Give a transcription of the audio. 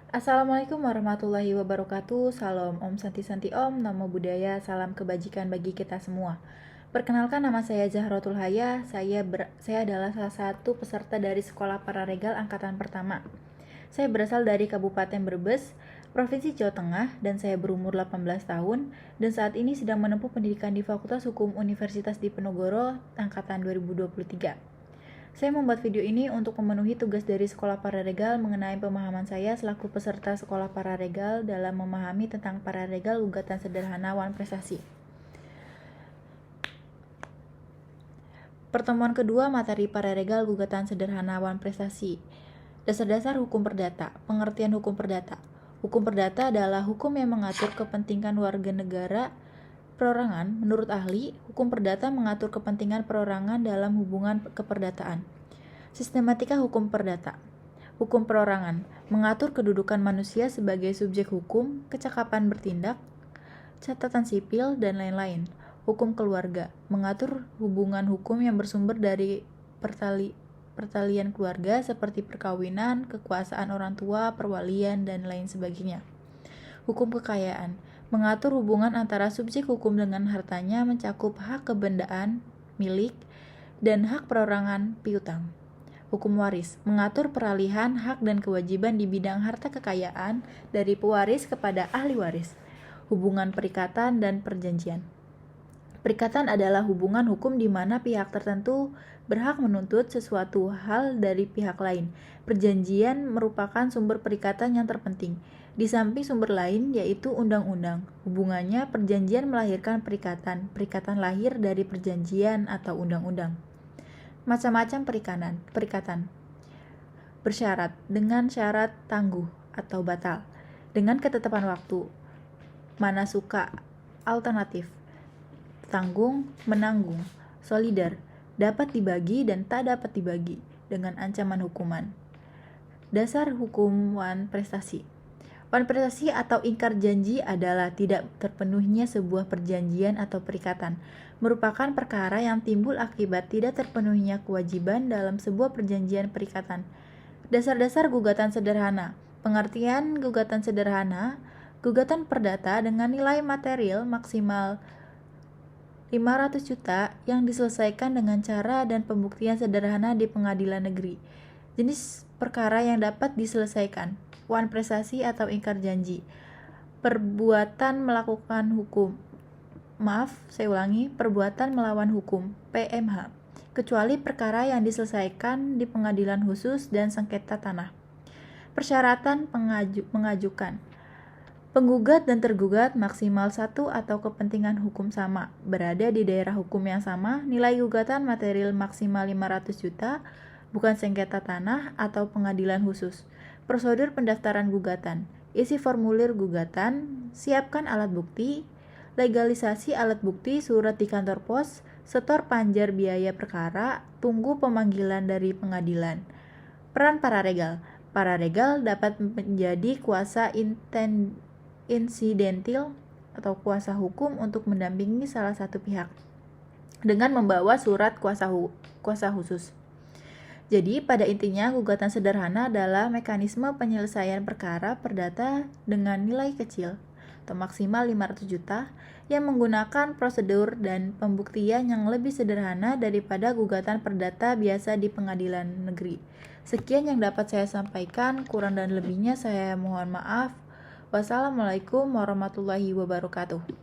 Assalamualaikum warahmatullahi wabarakatuh. Salam Om Santi Santi Om, Namo Buddhaya, salam kebajikan bagi kita semua. Perkenalkan, nama saya Zahratul Haya. Saya adalah salah satu peserta dari Sekolah Pararegal Angkatan Pertama. Saya berasal dari Kabupaten Brebes, Provinsi Jawa Tengah, dan saya berumur 18 tahun dan saat ini sedang menempuh pendidikan di Fakultas Hukum Universitas Diponegoro angkatan 2023. Saya membuat video ini untuk memenuhi tugas dari Sekolah Pararegal mengenai pemahaman saya selaku peserta Sekolah Pararegal dalam memahami tentang Pararegal Gugatan Sederhana Wan Prestasi. Pertemuan kedua materi Pararegal Gugatan Sederhana Wan Prestasi. Dasar-dasar hukum perdata. Pengertian hukum perdata. Hukum perdata adalah hukum yang mengatur kepentingan warga negara perorangan. Menurut ahli, hukum perdata mengatur kepentingan perorangan dalam hubungan keperdataan. Sistematika hukum perdata. Hukum perorangan mengatur kedudukan manusia sebagai subjek hukum, kecakapan bertindak, catatan sipil, dan lain-lain. Hukum keluarga mengatur hubungan hukum yang bersumber dari pertalian keluarga seperti perkawinan, kekuasaan orang tua, perwalian, dan lain sebagainya. Hukum kekayaan mengatur hubungan antara subjek hukum dengan hartanya, mencakup hak kebendaan, milik, dan hak perorangan piutang. Hukum waris mengatur peralihan hak dan kewajiban di bidang harta kekayaan dari pewaris kepada ahli waris. Hubungan perikatan dan perjanjian. Perikatan adalah hubungan hukum di mana pihak tertentu berhak menuntut sesuatu hal dari pihak lain. Perjanjian merupakan sumber perikatan yang terpenting. Di samping sumber lain, yaitu undang-undang. Hubungannya, perjanjian melahirkan perikatan. Perikatan lahir dari perjanjian atau undang-undang. Macam-macam perikatan. Bersyarat, dengan syarat tangguh atau batal. Dengan ketetapan waktu. Mana suka, alternatif. Tanggung, menanggung. Solidar, dapat dibagi dan tak dapat dibagi. Dengan ancaman hukuman. Dasar hukum wan prestasi. Wan prestasi atau ingkar janji adalah tidak terpenuhnya sebuah perjanjian atau perikatan. Merupakan perkara yang timbul akibat tidak terpenuhnya kewajiban dalam sebuah perjanjian perikatan. Dasar-dasar gugatan sederhana. Pengertian gugatan sederhana, gugatan perdata dengan nilai material maksimal 500 juta yang diselesaikan dengan cara dan pembuktian sederhana di pengadilan negeri. Jenis perkara yang dapat diselesaikan. Wan prestasi atau ingkar janji. Perbuatan melakukan hukum. Perbuatan melawan hukum, PMH. Kecuali perkara yang diselesaikan di pengadilan khusus dan sengketa tanah. Persyaratan mengajukan. Penggugat dan tergugat maksimal satu atau kepentingan hukum sama, berada di daerah hukum yang sama, nilai gugatan material maksimal 500 juta, bukan sengketa tanah atau pengadilan khusus. Prosedur pendaftaran gugatan. Isi formulir gugatan, siapkan alat bukti, legalisasi alat bukti, surat di kantor pos, setor panjar biaya perkara, tunggu pemanggilan dari pengadilan. Peran pararegal. Pararegal dapat menjadi kuasa insidentil atau kuasa hukum untuk mendampingi salah satu pihak dengan membawa surat kuasa khusus. Jadi, pada intinya, gugatan sederhana adalah mekanisme penyelesaian perkara perdata dengan nilai kecil atau maksimal 500 juta yang menggunakan prosedur dan pembuktian yang lebih sederhana daripada gugatan perdata biasa di pengadilan negeri. Sekian yang dapat saya sampaikan, kurang dan lebihnya saya mohon maaf. Wassalamualaikum warahmatullahi wabarakatuh.